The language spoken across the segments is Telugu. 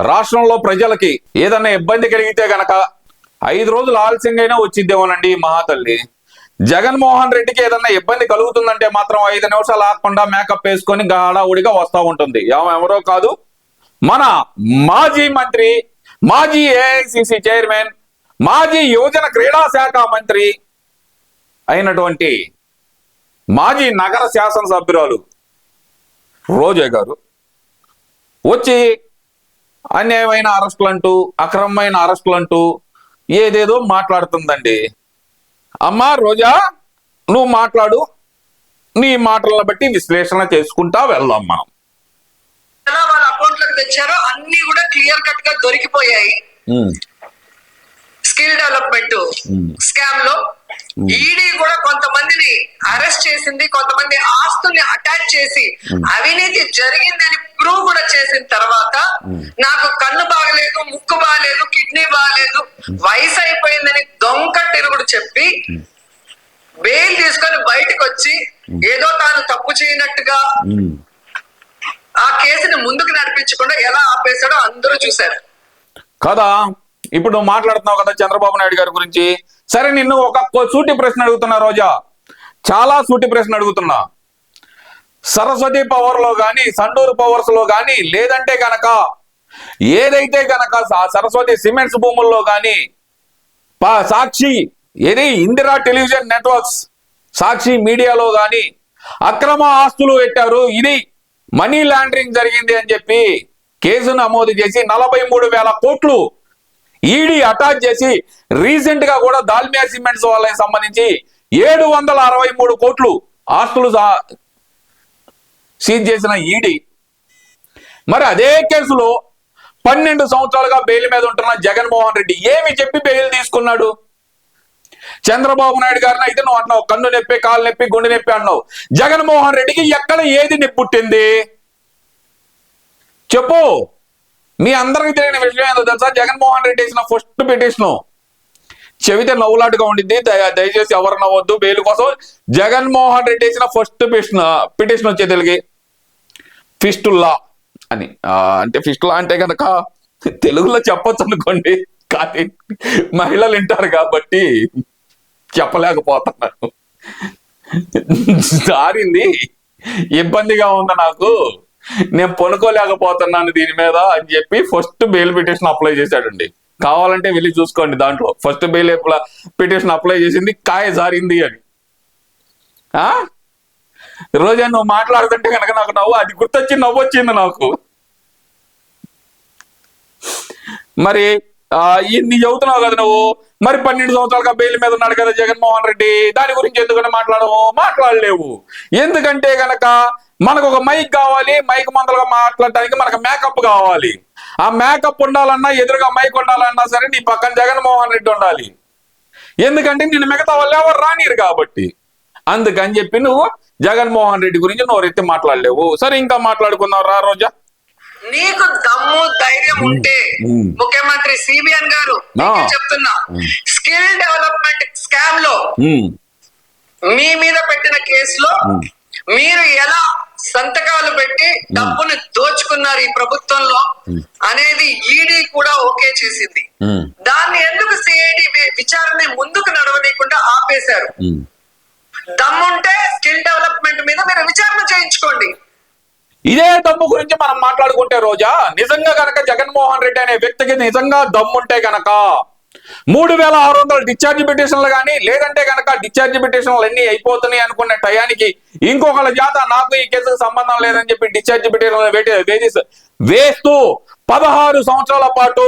రాష్ట్రంలో ప్రజలకి ఏదన్నా ఇబ్బంది కలిగితే గనక 5 రోజులు ఆలస్యంగా వచ్చిద్దేమోనండి మహాతల్లి. జగన్మోహన్ రెడ్డికి ఏదన్నా ఇబ్బంది కలుగుతుందంటే మాత్రం 5 నిమిషాలు ఆగకుండా మేకప్ వేసుకొని గాడావుడిగా వస్తూ ఉంటుంది. ఎవరో కాదు, మన మాజీ మంత్రి, మాజీ ఏఐసిసి చైర్మన్, మాజీ యువజన క్రీడా శాఖ మంత్రి అయినటువంటి మాజీ నగర శాసనసభ్యురాలు రోజా గారు వచ్చి అన్యాయమైన అరెస్టులు అంటూ, అక్రమమైన అరెస్టులు అంటూ ఏదేదో మాట్లాడుతుందండి. అమ్మా రోజా, నువ్వు మాట్లాడు, నీ మాటలను బట్టి విశ్లేషణ చేసుకుంటా వెళ్దాం మనం. ఎలా వాళ్ళ అకౌంట్లకు తెచ్చారో అన్ని కూడా క్లియర్ కట్ గా దొరికిపోయాయి. స్కిల్ డెవలప్మెంట్ స్కామ్ లో ఈడీ కూడా కొంతమందిని అరెస్ట్ చేసింది, కొంతమంది ఆస్తుల్ని అటాచ్ చేసి అవినీతి జరిగిందని ప్రూవ్ కూడా చేసిన తర్వాత నాకు కన్ను బాగలేదు, ముక్కు బాగలేదు, కిడ్నీ బాగలేదు, వయసు అయిపోయిందని దొంగ తిరుగుడు చెప్పి బెయిల్ తీసుకొని బయటకు వచ్చి ఏదో తాను తప్పు చేయనట్టుగా ఆ కేసుని ముందుకు నడిపించకుండా ఎలా ఆపేశాడో అందరూ చూశారు కదా. ఇప్పుడు నువ్వు మాట్లాడుతున్నావు కదా చంద్రబాబు నాయుడు గారి గురించి. సరే, నిన్ను ఒక సూటి ప్రశ్న అడుగుతున్నా రోజా, చాలా సూటి ప్రశ్న అడుగుతున్నా. సరస్వతి పవర్ లో గాని, సండూరు పవర్స్ లో గాని, లేదంటే గనక ఏదైతే గనక సరస్వతి సిమెంట్స్ భూముల్లో గాని, సాక్షి ఏది ఇందిరా టెలివిజన్ నెట్వర్క్స్, సాక్షి మీడియాలో గాని అక్రమ ఆస్తులు పెట్టారు, ఇది మనీ లాండరింగ్ జరిగింది అని చెప్పి కేసు నమోదు చేసి 43,000 కోట్లు ఈడీ అటాచ్ చేసి, రీసెంట్ గా కూడా దాల్మియా సిమెంట్స్ వాళ్ళకి సంబంధించి 763 కోట్లు ఆస్తులు సీజ్ చేసిన ఈడీ, మరి అదే కేసులో 12 సంవత్సరాలుగా బెయిల్ మీద ఉంటున్న జగన్మోహన్ రెడ్డి ఏమి చెప్పి బెయిల్ తీసుకున్నాడు? చంద్రబాబు నాయుడు గారిని అయితే నువ్వు అంటున్నావు కన్ను నొప్పి, కాలు నొప్పి, గుండె నొప్పి అన్నావు. జగన్మోహన్ రెడ్డికి ఎక్కడ ఏది నొప్పి పుట్టింది చెప్పు. మీ అందరికి తెలియని విషయం ఏందో తెలుసా? జగన్మోహన్ రెడ్డి వేసిన ఫస్ట్ పిటిషన్ చెవితే నవ్వులాటుగా ఉండింది, దయచేసి ఎవరు నవ్వద్దు బెయిల్ కోసం. జగన్మోహన్ రెడ్డి వేసిన ఫస్ట్ పిటిషన్ వచ్చే తెలుగు ఫిస్టుల్లా అని. అంటే ఫిస్టుల్లా అంటే కనుక తెలుగులో చెప్పొచ్చు అనుకోండి, కానీ మహిళలు వింటారు కాబట్టి చెప్పలేకపోతున్నాను. సారింది, ఇబ్బందిగా ఉంది నాకు, నేను పొనుకోలేకపోతున్నాను దీని మీద అని చెప్పి ఫస్ట్ బెయిల్ పిటిషన్ అప్లై చేశాడండి. కావాలంటే వెళ్ళి చూసుకోండి, దాంట్లో ఫస్ట్ బెయిల్ పిటిషన్ అప్లై చేసింది కాయ జారింది అని. రోజా నువ్వు మాట్లాడుతుంటే కనుక నాకు నవ్వు, అది గుర్తొచ్చి నవ్వు వచ్చింది నాకు. మరి ఇన్ని చెబుతున్నావు కదా నువ్వు, మరి 12 సంవత్సరాలుగా బెయిల్ మీద ఉన్నాడు కదా జగన్మోహన్ రెడ్డి, దాని గురించి ఎందుకని మాట్లాడలేవు? ఎందుకంటే గనక మనకు ఒక మైక్ కావాలి, మైక్ మందలుగా మాట్లాడటానికి మనకు మేకప్ కావాలి. ఆ మేకప్ ఉండాలన్నా, ఎదురుగా మైక్ ఉండాలన్నా సరే నీ పక్కన జగన్మోహన్ రెడ్డి ఉండాలి. ఎందుకంటే నేను మిగతా వాళ్ళు ఎవరు రానిరు కాబట్టి. అందుకని చెప్పి నువ్వు జగన్మోహన్ రెడ్డి గురించి నోరెత్తి మాట్లాడలేవు. సరే, ఇంకా మాట్లాడుకుందాం రా రోజా. నీకు దమ్ము ధైర్యం ఉంటే ముఖ్యమంత్రి సిబిఎన్ గారు చెప్తున్నా, స్కిల్ డెవలప్మెంట్ స్కామ్ లో మీ మీద పెట్టిన కేసులో మీరు ఎలా సంతకాలు పెట్టి డబ్బును దోచుకున్నారు ఈ ప్రభుత్వంలో అనేది ఈడీ కూడా ఓకే చేసింది. దాన్ని ఎందుకు సిఐడి విచారణ ముందుకు నడవనీయకుండా ఆపేశారు? దమ్ముంటే స్కిల్ డెవలప్మెంట్ మీద మీరు విచారణ చేయించుకోండి. ఇదే దమ్ము గురించి మనం మాట్లాడుకుంటే రోజా, నిజంగా గనక జగన్మోహన్ రెడ్డి అనే వ్యక్తికి నిజంగా దమ్ముంటే గనక 3,600 డిశ్చార్జ్ పిటిషన్లు కానీ, లేదంటే గనక డిశ్చార్జ్ పిటిషన్లు అన్ని అయిపోతున్నాయి అనుకునే టయానికి ఇంకొకళ్ళ చేత నాకు ఈ కేసుకు సంబంధం లేదని చెప్పి డిశ్చార్జ్ పిటిషన్లు వేస్తూ 16 సంవత్సరాల పాటు,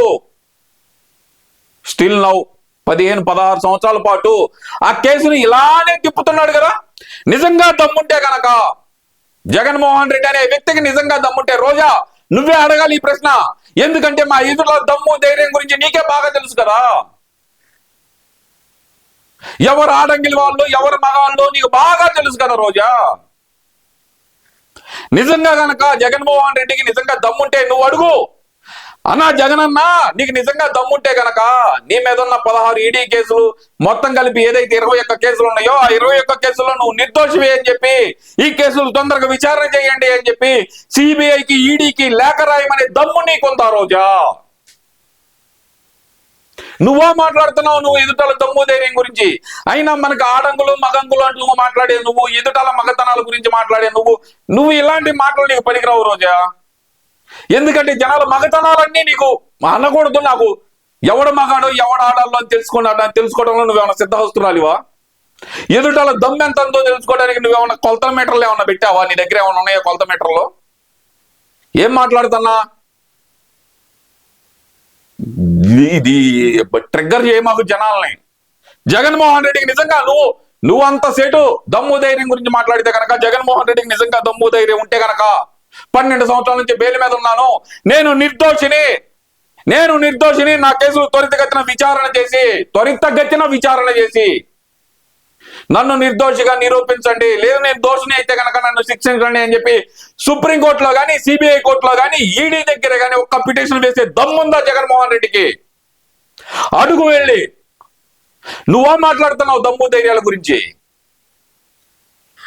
స్టిల్ నౌ 15-16 సంవత్సరాల పాటు ఆ కేసుని ఇలానే తిప్పుతున్నాడు కదా. నిజంగా దమ్ముంటే గనక జగన్మోహన్ రెడ్డి అనే వ్యక్తికి నిజంగా దమ్ముంటే రోజా నువ్వే అడగాలి ఈ ప్రశ్న. ఎందుకంటే మా ఎదురుల దమ్ము ధైర్యం గురించి నీకే బాగా తెలుసు కదా. ఎవరు ఆడంగిలి వాళ్ళు, ఎవరు మగాళ్ళు నీకు బాగా తెలుసు కదా రోజా. నిజంగా గనక జగన్మోహన్ రెడ్డికి నిజంగా దమ్ముంటే నువ్వు అడుగు. అన్నా జగనన్న, నీకు నిజంగా దమ్ముంటే గనక నీ మీద ఉన్న 16 ఈడీ కేసులు మొత్తం కలిపి ఏదైతే 21 కేసులు ఉన్నాయో ఆ 21 కేసుల్లో నువ్వు నిర్దోషివి అని చెప్పి, ఈ కేసులు తొందరగా విచారణ చేయండి అని చెప్పి సిబిఐకి ఈడీకి లేఖ రాయమనే దమ్ము నీకుందా రోజా? నువ్వా మాట్లాడుతున్నావు నువ్వు ఎదుటల దమ్ము ధైర్యం గురించి? అయినా మనకు ఆడంగులు మగంగులు అంటూ నువ్వు మాట్లాడే, నువ్వు ఎదుటల మగతనాల గురించి మాట్లాడే నువ్వు ఇలాంటి మాటలు నీకు పనికిరావు రోజా. ఎందుకంటే జనాల మగతనాలన్నీ నీకు అనకూడదు. నాకు ఎవడు మగాడో ఎవడు ఆడాలో అని తెలుసుకోవడంలో నువ్వేమన్నా సిద్ధహస్తురాలివా? ఎదుటల దమ్ము ఎంత ఉందో తెలుసుకోవడానికి నువ్వేమన్నా కొలత మీటర్లు ఏమన్నా పెట్టావా? నీ దగ్గర ఏమన్నా ఉన్నాయా కొలత మీటర్లు? ఏం మాట్లాడుతున్నా? ఇది ట్రిగ్గర్ చేయ మాకు జనాల్ని. జగన్మోహన్ రెడ్డికి నిజంగా నువ్వు అంత సేటు దమ్ము ధైర్యం గురించి మాట్లాడితే కనుక, జగన్మోహన్ రెడ్డికి నిజంగా దమ్ము ధైర్యం ఉంటే కనుక 12 సంవత్సరాల నుంచి బెయిల్ మీద ఉన్నాను, నేను నిర్దోషిని, నా కేసులు త్వరితగతిన విచారణ చేసి నన్ను నిర్దోషిగా నిరూపించండి, లేదు నేను దోషిని అయితే కనుక నన్ను శిక్షించండి అని చెప్పి సుప్రీంకోర్టులో కానీ సిబిఐ కోర్టులో కానీ ఈడీ దగ్గర కానీ ఒక్క పిటిషన్ వేసే దమ్ముందా జగన్మోహన్ రెడ్డికి? అడుగు వెళ్ళి నువ్వా మాట్లాడుతున్నావు దమ్ము ధైర్యాల గురించి?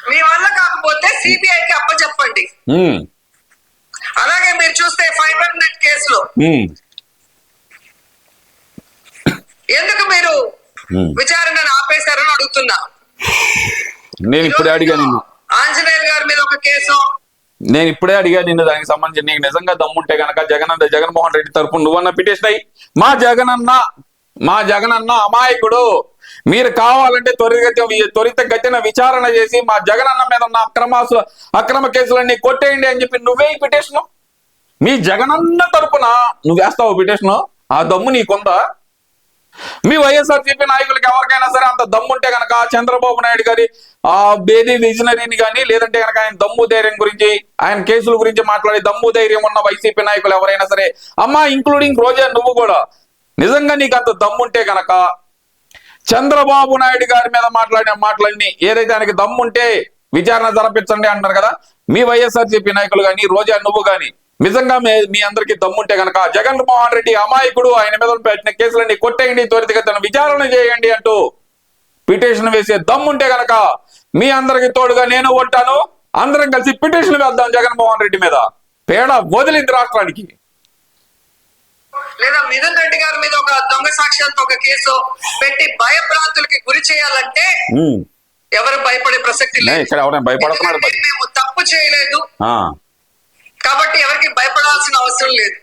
మీ వల్ల కాకపోతే సిబిఐకి అప్పచెప్పండి. అలాగే మీరు చూస్తే ఫైబర్ నెట్ కేసులో ఎందుకు మీరు విచారణను ఆపేశారని అడుగుతున్నా. నేను ఇప్పుడే అడిగా నిన్ను, ఆంజనేయులు గారి మీద ఒక కేసు నేను ఇప్పుడే అడిగా నిన్ను, దానికి సంబంధించి నీకు నిజంగా దమ్ముంటే కనుక జగన్మోహన్ రెడ్డి తరఫున నువ్వన్న పిటిషన్ అయ్యి, మా జగనన్న అమాయకుడు, మీరు కావాలంటే త్వరితగతిన విచారణ చేసి మా జగనన్న మీద ఉన్న అక్రమ కేసులన్నీ కొట్టేయండి అని చెప్పి నువ్వే ఈ పిటిషన్, మీ జగనన్న తరపున నువ్వు వేస్తావు పిటిషన్. ఆ దమ్ము నీకుందా? మీ వైఎస్ఆర్సీపీ నాయకులకి ఎవరికైనా సరే అంత దమ్ముంటే కనుక చంద్రబాబు నాయుడు గారి బేదీ విజనరీని కానీ, లేదంటే కనుక ఆయన దమ్ము ధైర్యం గురించి, ఆయన కేసుల గురించి మాట్లాడే దమ్ము ధైర్యం ఉన్న వైసీపీ నాయకులు ఎవరైనా సరే, అమ్మా ఇంక్లూడింగ్ రోజా నువ్వు కూడా, నిజంగా నీకు అంత దమ్ముంటే కనుక చంద్రబాబు నాయుడు గారి మీద మాట్లాడిన మాటలన్నీ ఏదైతే ఆయనకి దమ్ముంటే విచారణ జరిపించండి అంటారు కదా, మీ వైఎస్ఆర్సీపీ నాయకులు కానీ, రోజా నువ్వు కానీ నిజంగా మీ అందరికీ దమ్ముంటే కనుక జగన్మోహన్ రెడ్డి అమాయకుడు, ఆయన మీద పెట్టిన కేసులన్నీ కొట్టేయండి, త్వరితగతిన విచారణ చేయండి అంటూ పిటిషన్ వేసే దమ్ముంటే కనుక మీ అందరికి తోడుగా నేను ఉంటాను. అందరం కలిసి పిటిషన్ వేద్దాం జగన్మోహన్ రెడ్డి మీద. పేడ వదిలింది రాష్ట్రానికి. లేదా మిథున్ రెడ్డి గారి మీద ఒక దొంగ సాక్ష్యాలతో ఒక కేసు పెట్టి భయభ్రాంతులకి గురి చేయాలంటే ఎవరు భయపడే ప్రసక్తి లేదు. ఇక్కడ ఎవరైనా భయపడుతున్నారు? మేము తప్పు చేయలేదు కాబట్టి ఎవరికి భయపడాల్సిన అవసరం లేదు.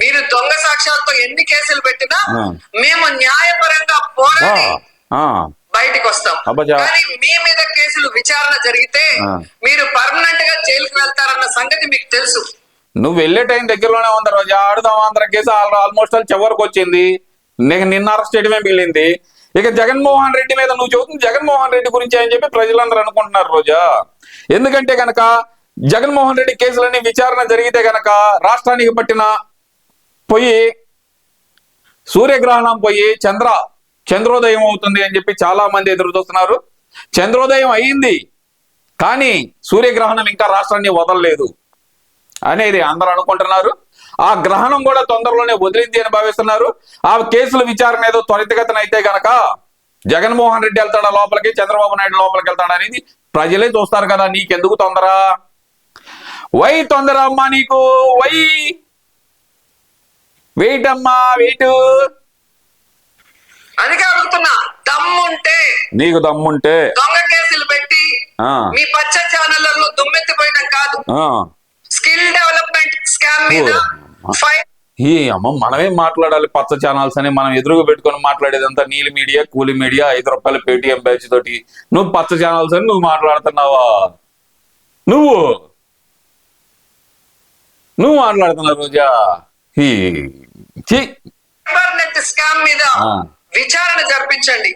మీరు దొంగ సాక్ష్యాలతో ఎన్ని కేసులు పెట్టినా మేము న్యాయపరంగా పోరాడి బయటికి వస్తాం. కానీ మీ మీద కేసులు విచారణ జరిగితే మీరు పర్మనెంట్ గా జైలుకి వెళ్తారన్న సంగతి మీకు తెలుసు. నువ్వు వెళ్లే టైం దగ్గరలోనే ఉంది రోజా. ఆడుదాం ఆంధ్ర కేసు ఆల్మోస్ట్ చివరికి వచ్చింది, నిన్న అరెస్ట్ చేయడమే మిగిలింది. ఇక జగన్మోహన్ రెడ్డి మీద నువ్వు చెబుతుంది జగన్మోహన్ రెడ్డి గురించి అని చెప్పి ప్రజలందరూ అనుకుంటున్నారు రోజా. ఎందుకంటే కనుక జగన్మోహన్ రెడ్డి కేసులన్నీ విచారణ జరిగితే గనక రాష్ట్రానికి పట్టిన సూర్యగ్రహణం చంద్రోదయం అవుతుంది అని చెప్పి చాలా మంది ఎదురు చూస్తున్నారు. చంద్రోదయం అయ్యింది కానీ సూర్యగ్రహణం ఇంకా రాష్ట్రాన్ని వదలలేదు అనేది అందరూ అనుకుంటున్నారు. ఆ గ్రహణం కూడా తొందరలోనే వదిలింది అని భావిస్తున్నారు. ఆ కేసుల విచారణ ఏదో త్వరితగతిన అయితే గనక జగన్మోహన్ రెడ్డి వెళ్తాడా లోపలికి, చంద్రబాబు నాయుడు లోపలికి వెళ్తాడా అనేది ప్రజలే చూస్తారు కదా. నీకెందుకు తొందర? తొందర అమ్మా నీకు, వెయిట్ అమ్మా, వెయిట్. అందుకే అడుగుతున్నా, దమ్ముంటే, నీకు దమ్ముంటే దొంగ కేసులు పెట్టి మీ పచ్చ ఛానళ్లలో దుమ్మెత్తిపోయడం కాదు, స్కిల్ డెవలప్మెంట్ స్కామ్ మీద మనమేం మాట్లాడాలి? పచ్చ ఛానల్స్ అని మనం ఎదురుగా పెట్టుకొని మాట్లాడేదంతా నీలి మీడియా, కూలి మీడియా, 5 రూపాయల పేటిఎం బ్యాచ్ తోటి నువ్వు పచ్చ ఛానల్స్ అని నువ్వు మాట్లాడుతున్నావా? నువ్వు మాట్లాడుతున్నావు రోజా. స్కామ్ మీద విచారణ జరిపించండి.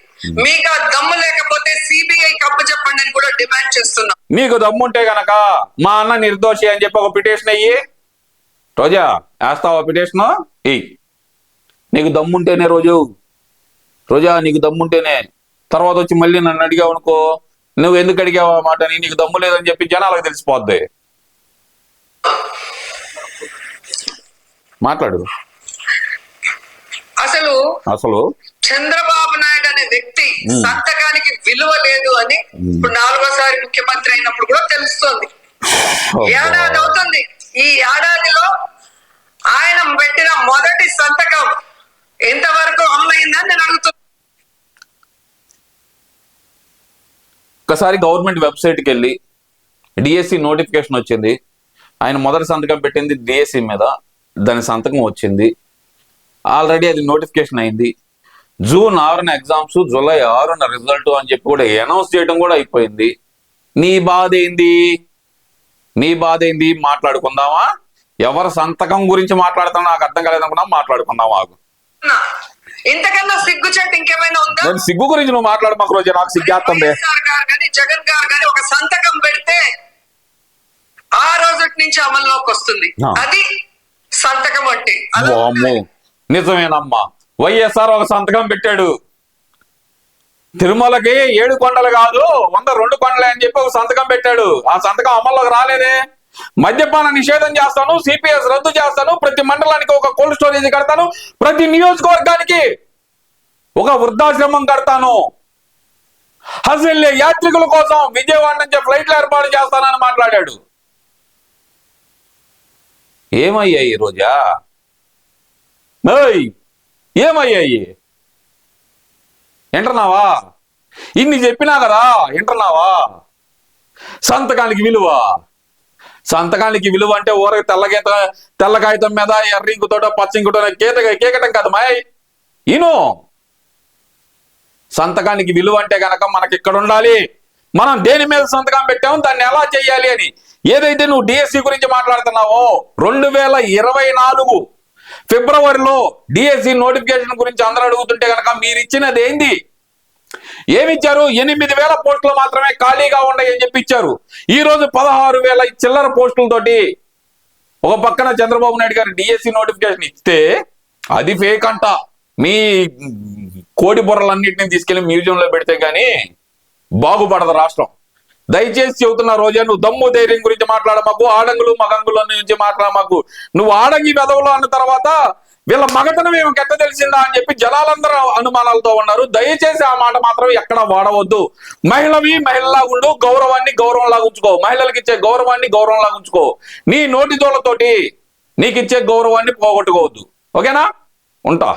మీకు ఆ దమ్ము లేకపోతే సిబిఐ కప్పు చెప్పండి అని కూడా డిమాండ్ చేస్తున్నా. నీకు దమ్ముంటే గనక మా అన్న నిర్దోషి అని చెప్పి ఒక పిటిషన్ అయ్యి రోజా వేస్తావా? పిటిషన్ నీకు దమ్ముంటేనే రోజా నీకు దమ్ముంటేనే. తర్వాత వచ్చి మళ్ళీ నన్ను అడిగావు అనుకో, నువ్వు ఎందుకు అడిగావు ఆ మాట, నీకు దమ్ము లేదని చెప్పి జనాలకు తెలిసిపోద్ది. మాట్లాడు. అసలు చంద్రబాబు నాయుడు అనే వ్యక్తి సంతకానికి విలువ లేదు అని ఇప్పుడు 4వసారి ముఖ్యమంత్రి అయినప్పుడు కూడా తెలుస్తోంది. ఏడాది అవుతుంది. ఈ ఏడాదిలో ఆయన పెట్టిన మొదటి సంతకం ఎంతవరకు అమలైందని నేను అడుగుతున్నా. ఒకసారి గవర్నమెంట్ వెబ్సైట్కి వెళ్ళి డిఎస్సి నోటిఫికేషన్ వచ్చింది. ఆయన మొదటి సంతకం పెట్టింది డిఎస్సి మీద, దాని సంతకం వచ్చింది. ఆల్రెడీ అది నోటిఫికేషన్ అయింది. జూన్ 6న ఎగ్జామ్స్, జూలై 6న రిజల్ట్ అని చెప్పి కూడా అనౌన్స్ చేయడం కూడా అయిపోయింది. నీ బాధ ఏంది? నీ బాధ ఏంది? మాట్లాడుకుందామా? ఎవరి సంతకం గురించి మాట్లాడుతున్నా నాకు అర్థం కాలేదనుకున్నా మాట్లాడుకుందాం. ఆగు. ఇంతకన్నా సిగ్గుచేటు ఇంకేమైనా ఉందా? నేను సిగ్గు గురించి నువ్వు మాట్లాడు మాకు రోజు, నాకు సిగ్గేస్తుంది. జగన్ గారు కానీ ఒక సంతకం పెడితే ఆ రోజు నుంచి అమల్లోకి వస్తుంది. అది సంతకం అంటే. నిజమేనమ్మా, వైఎస్ఆర్ ఒక సంతకం పెట్టాడు. తిరుమలకి 7 కొండలు కాదు 102 కొండలే అని చెప్పి ఒక సంతకం పెట్టాడు. ఆ సంతకం అమల్లోకి రాలేదే. మద్యపాన నిషేధం చేస్తాను, సిపిఎస్ రద్దు చేస్తాను, ప్రతి మండలానికి ఒక కోల్డ్ స్టోరేజ్ కడతాను, ప్రతి నియోజకవర్గానికి ఒక వృద్ధాశ్రమం కడతాను, హజ్ వెళ్లే యాత్రికుల కోసం విజయవాడ నుంచి ఫ్లైట్లు ఏర్పాటు చేస్తానని మాట్లాడాడు. ఏమయ్యాయి రోజా? ఏమయ్యాయి? వింటున్నావా? ఇన్ని చెప్పినా కదా, వింటున్నావా? సంతకానికి విలువ, సంతకానికి విలువ అంటే ఊరకి తెల్ల కాగితం మీద ఎర్రింకుతోటో పచ్చింకుతో కేకటం కాదు మాయ్. ఈను సంతకానికి విలువ అంటే గనక మనకి ఇక్కడ ఉండాలి. మనం దేని మీద సంతకం పెట్టాము, దాన్ని ఎలా చేయాలి అని. ఏదైతే నువ్వు డిఎస్సి గురించి మాట్లాడుతున్నావో 2024 ఫిబ్రవరిలో డిఎస్సి నోటిఫికేషన్ గురించి అందరూ అడుగుతుంటే కనుక మీరు ఇచ్చినది ఏంది? ఏమిచ్చారు? 8,000 పోస్టులు మాత్రమే ఖాళీగా ఉన్నాయని చెప్పి ఇచ్చారు. ఈ రోజు 16,000 చిల్లర పోస్టులతోటి ఒక పక్కన చంద్రబాబు నాయుడు గారు డిఎస్సి నోటిఫికేషన్ ఇస్తే అది ఫేక్ అంట. మీ కోడి బుర్రలన్నింటినీ తీసుకెళ్లి మ్యూజియంలో పెడితే గానీ బాగుపడదు రాష్ట్రం. దయచేసి చెబుతున్న రోజా, నువ్వు దమ్ము ధైర్యం గురించి మాట్లాడమాకు, ఆడంగులు మగంగుల నుంచి మాట్లాడమాకు. నువ్వు ఆడంగి వెదవులు అన్న తర్వాత వీళ్ళ మగతనం ఏమో కెట్ట తెలిసిందా అని చెప్పి జనాలందరూ అనుమానాలతో ఉన్నారు. దయచేసి ఆ మాట మాత్రం ఎక్కడ వాడవద్దు. మహిళవి మహిళలాగా ఉండు, గౌరవాన్ని గౌరవంలాగా ఉంచుకో, మహిళలకు ఇచ్చే గౌరవాన్ని గౌరవంలాగా ఉంచుకో. నీ నోటి దోలతోటి నీకు ఇచ్చే గౌరవాన్ని పోగొట్టుకోవద్దు. ఓకేనా? ఉంటా.